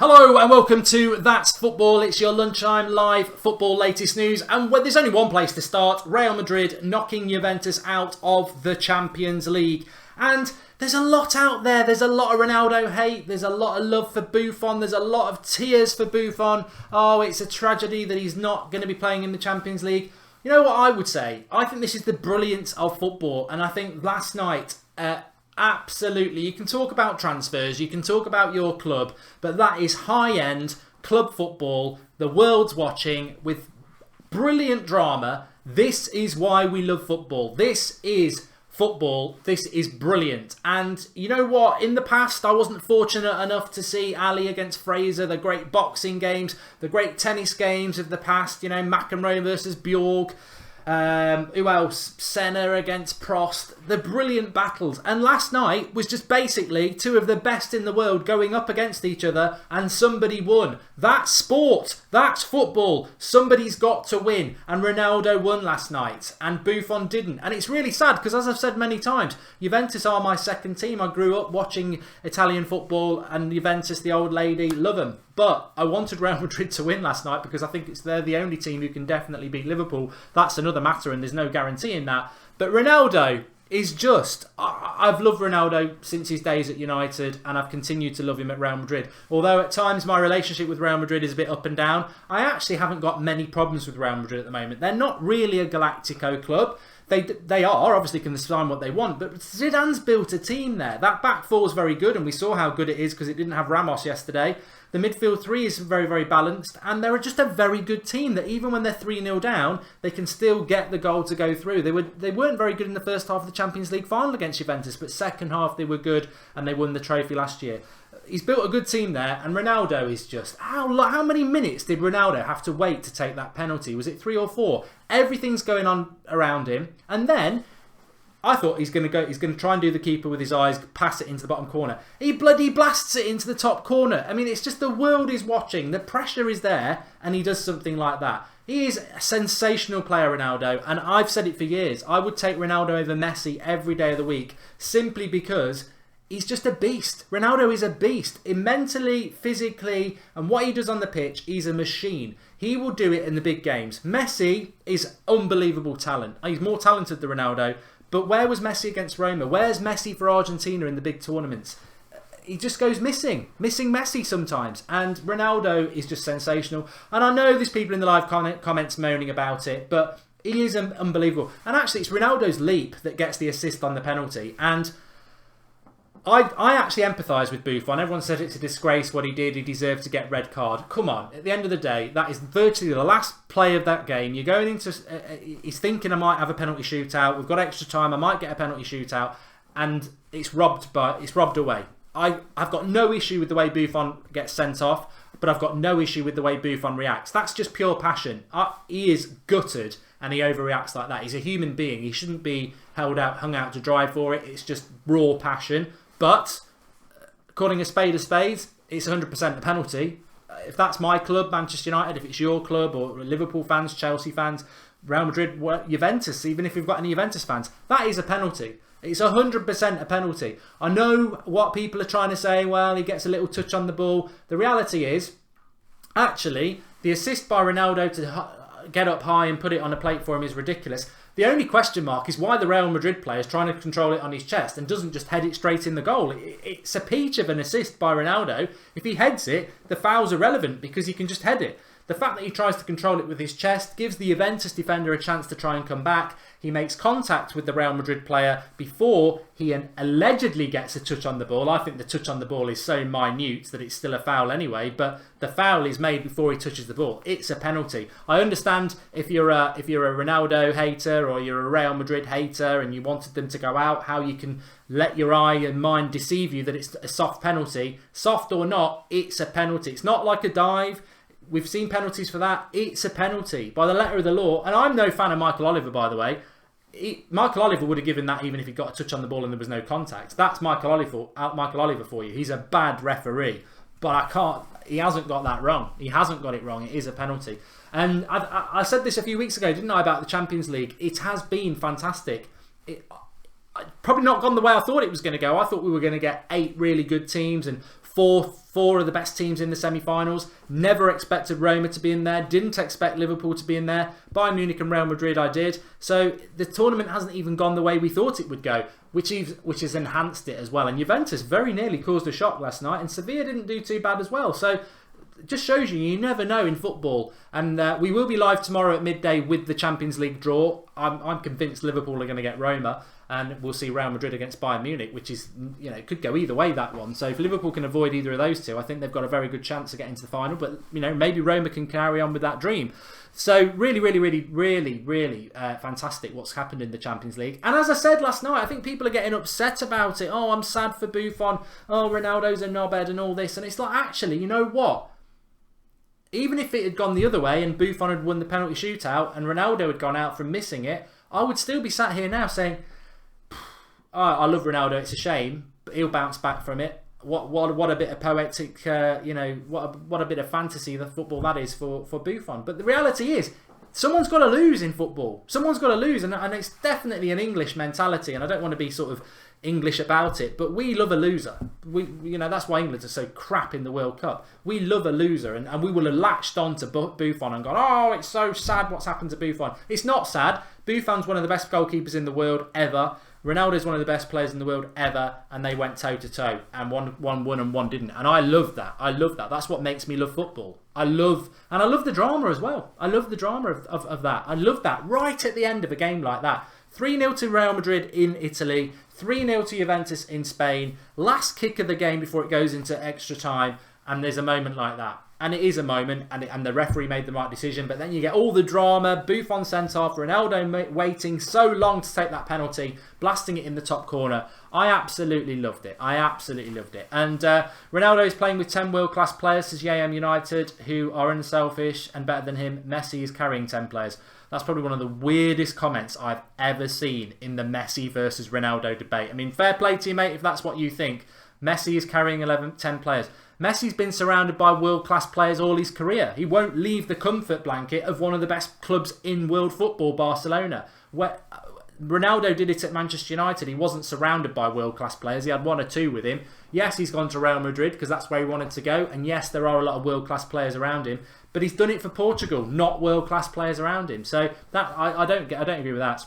Hello and welcome to That's Football. It's your lunchtime live football latest news, and there's only one place to start. Real Madrid knocking Juventus out of the Champions League. And there's a lot out there. There's a lot of Ronaldo hate. There's a lot of love for Buffon. There's a lot of tears for Buffon. Oh, it's a tragedy that he's not going to be playing in the Champions League. You know what I would say? I think this is the brilliance of football, and I think last night... absolutely. You can talk about transfers, you can talk about your club, but that is high-end club football. The world's watching with brilliant drama. This is why we love football. This is football. This is brilliant. And you know what? In the past, I wasn't fortunate enough to see Ali against Fraser, the great boxing games, the great tennis games of the past. You know, McEnroe versus Bjork. Who else? Senna against Prost. The brilliant battles. And last night was just basically two of the best in the world going up against each other, and somebody won. That's sport. That's football. Somebody's got to win. And Ronaldo won last night, and Buffon didn't. And it's really sad because, as I've said many times, Juventus are my second team. I grew up watching Italian football, and Juventus, the old lady, love them. But I wanted Real Madrid to win last night because I think they're the only team who can definitely beat Liverpool. That's another matter, and there's no guarantee in that. But Ronaldo is just... I've loved Ronaldo since his days at United, and I've continued to love him at Real Madrid. Although at times my relationship with Real Madrid is a bit up and down, I actually haven't got many problems with Real Madrid at the moment. They're not really a Galactico club. They are, obviously can sign what they want, but Zidane's built a team there. That back four is very good, and we saw how good it is because it didn't have Ramos yesterday. The midfield three is very, very balanced, and they're just a very good team that even when they're 3-0 down, they can still get the goal to go through. They weren't very good in the first half of the Champions League final against Juventus, but second half they were good, and they won the trophy last year. He's built a good team there, and Ronaldo is just... How many minutes did Ronaldo have to wait to take that penalty? Was it 3 or 4? Everything's going on around him, and then... I thought he's going to try and do the keeper with his eyes, pass it into the bottom corner. He bloody blasts it into the top corner. I mean, it's just the world is watching. The pressure is there, and he does something like that. He is a sensational player, Ronaldo, and I've said it for years. I would take Ronaldo over Messi every day of the week, simply because he's just a beast. Ronaldo is a beast. Mentally, physically, and what he does on the pitch, he's a machine. He will do it in the big games. Messi is unbelievable talent. He's more talented than Ronaldo. But where was Messi against Roma? Where's Messi for Argentina in the big tournaments? He just goes missing. Missing Messi sometimes. And Ronaldo is just sensational. And I know there's people in the live comments moaning about it, but he is unbelievable. And actually, it's Ronaldo's leap that gets the assist on the penalty. And I actually empathise with Buffon. Everyone said it's a disgrace what he did. He deserved to get red card. Come on. At the end of the day, that is virtually the last play of that game. You're going into... he's thinking I might have a penalty shootout. We've got extra time. I might get a penalty shootout. And it's robbed away. I've got no issue with the way Buffon gets sent off, but I've got no issue with the way Buffon reacts. That's just pure passion. He is gutted and he overreacts like that. He's a human being. He shouldn't be hung out to dry for it. It's just raw passion. But, calling a spade, it's 100% a penalty. If that's my club, Manchester United, if it's your club, or Liverpool fans, Chelsea fans, Real Madrid, Juventus, even if we've got any Juventus fans, that is a penalty. It's 100% a penalty. I know what people are trying to say, well, he gets a little touch on the ball. The reality is, actually, the assist by Ronaldo to get up high and put it on a plate for him is ridiculous. The only question mark is why the Real Madrid player is trying to control it on his chest and doesn't just head it straight in the goal. It's a peach of an assist by Ronaldo. If he heads it, the foul's irrelevant because he can just head it. The fact that he tries to control it with his chest gives the Juventus defender a chance to try and come back. He makes contact with the Real Madrid player before he allegedly gets a touch on the ball. I think the touch on the ball is so minute that it's still a foul anyway, but the foul is made before he touches the ball. It's a penalty. I understand if you're a Ronaldo hater or you're a Real Madrid hater and you wanted them to go out, how you can let your eye and mind deceive you that it's a soft penalty. Soft or not, it's a penalty. It's not like a dive. We've seen penalties for that. It's a penalty by the letter of the law. And I'm no fan of Michael Oliver, by the way. Michael Oliver would have given that even if he got a touch on the ball and there was no contact. That's Michael Oliver for you. He's a bad referee. But he hasn't got that wrong. He hasn't got it wrong. It is a penalty. And I said this a few weeks ago, didn't I, about the Champions League? It has been fantastic. Probably not gone the way I thought it was going to go. I thought we were going to get 8 really good teams and four of the best teams in the semi-finals. Never expected Roma to be in there. Didn't expect Liverpool to be in there. Bayern Munich and Real Madrid I did. So the tournament hasn't even gone the way we thought it would go, which has enhanced it as well. And Juventus very nearly caused a shock last night, and Sevilla didn't do too bad as well. So it just shows you never know in football. And we will be live tomorrow at midday with the Champions League draw. I'm convinced Liverpool are going to get Roma, and we'll see Real Madrid against Bayern Munich, which is, it could go either way, that one. So if Liverpool can avoid either of those two, I think they've got a very good chance to get into the final. But, maybe Roma can carry on with that dream. So really, really, really, really, really fantastic what's happened in the Champions League. And as I said last night, I think people are getting upset about it. Oh, I'm sad for Buffon. Oh, Ronaldo's a knobhead and all this. And it's like, actually, you know what? Even if it had gone the other way and Buffon had won the penalty shootout and Ronaldo had gone out from missing it, I would still be sat here now saying, oh, I love Ronaldo, it's a shame, but he'll bounce back from it. What a bit of poetic, what a bit of fantasy the football that is for Buffon. But the reality is, someone's got to lose in football. Someone's got to lose, and it's definitely an English mentality. And I don't want to be sort of English about it, but we love a loser. That's why England are so crap in the World Cup. We love a loser, and we will have latched on to Buffon and gone, oh, it's so sad what's happened to Buffon. It's not sad. Buffon's one of the best goalkeepers in the world ever. Ronaldo's one of the best players in the world ever, and they went toe-to-toe, and one won and one didn't. And I love that. I love that. That's what makes me love football. I love the drama as well. I love the drama of that. I love that right at the end of a game like that. 3-0 to Real Madrid in Italy, 3-0 to Juventus in Spain, last kick of the game before it goes into extra time, and there's a moment like that. And it is a moment, and the referee made the right decision, but then you get all the drama, Buffon sent off, Ronaldo waiting so long to take that penalty, blasting it in the top corner. I absolutely loved it. And Ronaldo is playing with 10 world-class players, says YM United, who are unselfish and better than him. Messi is carrying 10 players. That's probably one of the weirdest comments I've ever seen in the Messi versus Ronaldo debate. I mean, fair play to you, mate, if that's what you think. Messi is carrying 10 players. Messi's been surrounded by world-class players all his career. He won't leave the comfort blanket of one of the best clubs in world football, Barcelona. Ronaldo did it at Manchester United. He wasn't surrounded by world-class players. He had one or two with him. Yes, he's gone to Real Madrid because that's where he wanted to go. And yes, there are a lot of world-class players around him. But he's done it for Portugal, not world-class players around him. So that I don't agree with that.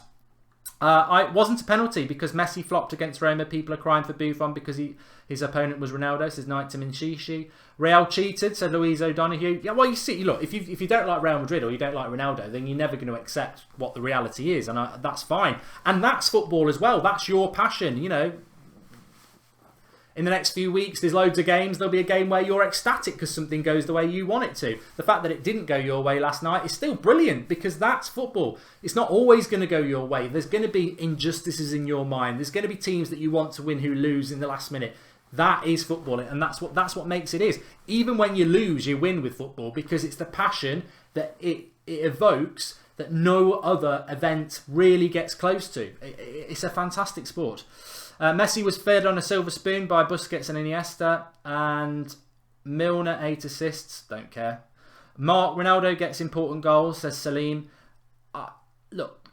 It wasn't a penalty because Messi flopped against Roma. People are crying for Buffon because his opponent was Ronaldo, says Nightum and Shishi. Real cheated, said Louise O'Donoghue. Yeah, well, you see, look, if you don't like Real Madrid or you don't like Ronaldo, then you're never going to accept what the reality is, and that's fine. And that's football as well. That's your passion, In the next few weeks, there's loads of games. There'll be a game where you're ecstatic because something goes the way you want it to. The fact that it didn't go your way last night is still brilliant because that's football. It's not always going to go your way. There's going to be injustices in your mind. There's going to be teams that you want to win who lose in the last minute. That is football, and that's what makes it is. Even when you lose, you win with football because it's the passion that it evokes that no other event really gets close to. It's a fantastic sport. Messi was fed on a silver spoon by Busquets and Iniesta, and Milner 8 assists, don't care. Mark Ronaldo gets important goals, says Salim. Look,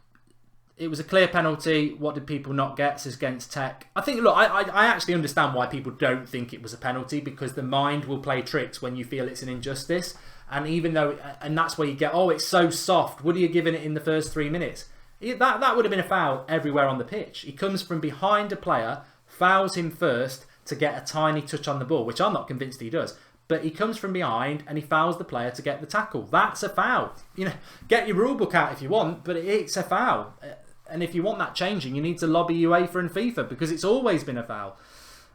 it was a clear penalty. What did people not get? Says against Tech. I think, look, I actually understand why people don't think it was a penalty because the mind will play tricks when you feel it's an injustice. And even though, and that's where you get, oh, it's so soft. Would he have given it in the first 3 minutes? That would have been a foul everywhere on the pitch. He comes from behind a player, fouls him first to get a tiny touch on the ball, which I'm not convinced he does. But he comes from behind and he fouls the player to get the tackle. That's a foul. Get your rule book out if you want, but it's a foul. And if you want that changing, you need to lobby UEFA and FIFA because it's always been a foul.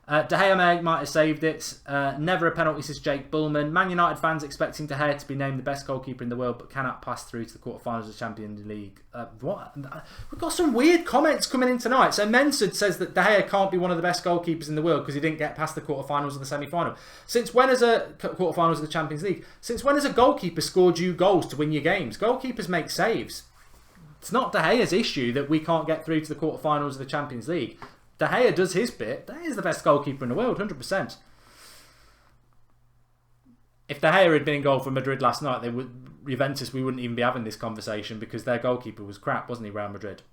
De Gea might have saved it. Never a penalty, says Jake Bullman. Man United fans expecting De Gea to be named the best goalkeeper in the world but cannot pass through to the quarterfinals of the Champions League. What? We've got some weird comments coming in tonight. So Mensud says that De Gea can't be one of the best goalkeepers in the world because he didn't get past the quarterfinals of the semi-final. Since when has quarterfinals of the Champions League? Since when has a goalkeeper scored you goals to win your games? Goalkeepers make saves. It's not De Gea's issue that we can't get through to the quarterfinals of the Champions League. De Gea does his bit. De Gea's the best goalkeeper in the world, 100%. If De Gea had been in goal for Madrid last night, Juventus, we wouldn't even be having this conversation because their goalkeeper was crap, wasn't he, Real Madrid?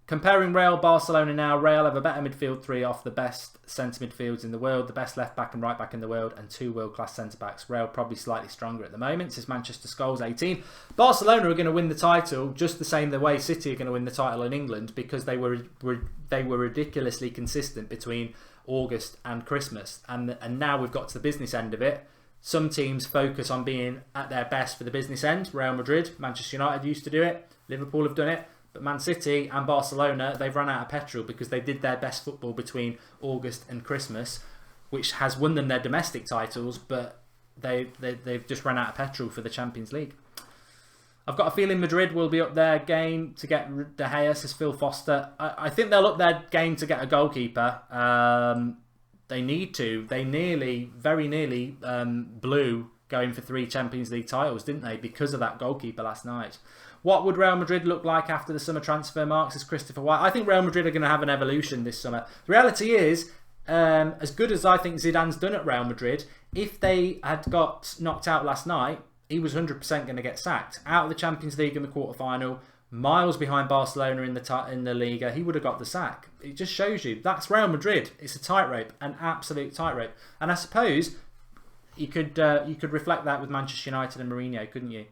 Comparing Real, Barcelona now, Real have a better midfield three off the best centre midfields in the world, the best left back and right back in the world, and 2 world-class centre backs. Real probably slightly stronger at the moment, since Manchester Skulls 18. Barcelona are going to win the title just the same the way City are going to win the title in England, because they were ridiculously consistent between August and Christmas. And now we've got to the business end of it. Some teams focus on being at their best for the business end. Real Madrid, Manchester United used to do it. Liverpool have done it. But Man City and Barcelona, they've run out of petrol because they did their best football between August and Christmas, which has won them their domestic titles, but they've just run out of petrol for the Champions League. I've got a feeling Madrid will be up their game to get De Gea, says Phil Foster. I think they'll up their game to get a goalkeeper. They need to. They very nearly blew going for 3 Champions League titles, didn't they, because of that goalkeeper last night. What would Real Madrid look like after the summer transfer marks, as Christopher White? I think Real Madrid are going to have an evolution this summer. The reality is, as good as I think Zidane's done at Real Madrid, if they had got knocked out last night, he was 100% going to get sacked. Out of the Champions League in the quarter-final, miles behind Barcelona in the Liga, he would have got the sack. It just shows you, that's Real Madrid. It's a tightrope, an absolute tightrope. And I suppose you could reflect that with Manchester United and Mourinho, couldn't you?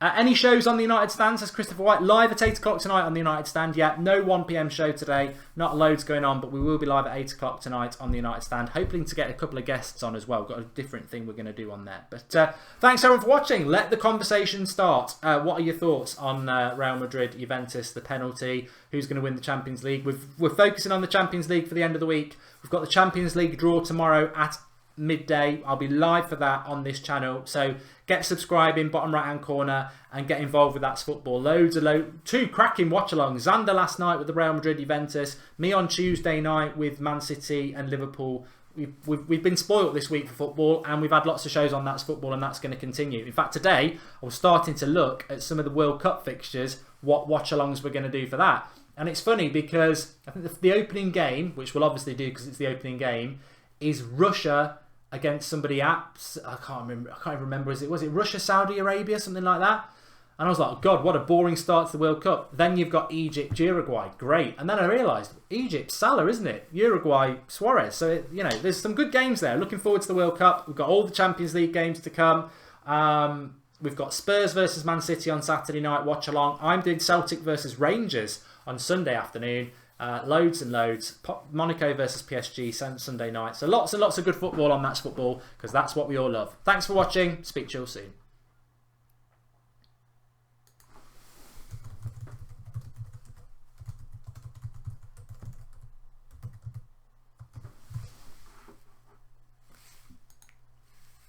Any shows on the United Stand, says Christopher White. Live at 8 o'clock tonight on the United Stand. Yeah, no 1 PM show today. Not loads going on, but we will be live at 8 o'clock tonight on the United Stand. Hoping to get a couple of guests on as well. Got a different thing we're going to do on there. But thanks everyone for watching. Let the conversation start. What are your thoughts on Real Madrid, Juventus, the penalty? Who's going to win the Champions League? We're focusing on the Champions League for the end of the week. We've got the Champions League draw tomorrow at midday. I'll be live for that on this channel, so get subscribing, bottom right hand corner, and get involved with That's Football. Two cracking watch alongs. Xander last night with the Real Madrid Juventus, me on Tuesday night with Man City and Liverpool. We've been spoilt this week for football, and we've had lots of shows on That's Football, and that's going to continue. In fact, today I was starting to look at some of the World Cup fixtures, what watch alongs we're going to do for that. And it's funny because I think the opening game, which we'll obviously do because it's the opening game, is Russia against somebody I can't even remember. Was it Russia, Saudi Arabia, something like that? And I was like, oh God, what a boring start to the World Cup. Then you've got Egypt, Uruguay, great. And then I realised, Egypt, Salah, isn't it? Uruguay, Suarez. So, there's some good games there. Looking forward to the World Cup. We've got all the Champions League games to come. We've got Spurs versus Man City on Saturday night, watch along. I'm doing Celtic versus Rangers on Sunday afternoon. Loads and loads. Monaco versus PSG Sunday night. So lots and lots of good football on That's Football, because that's what we all love. Thanks for watching. Speak to you all soon.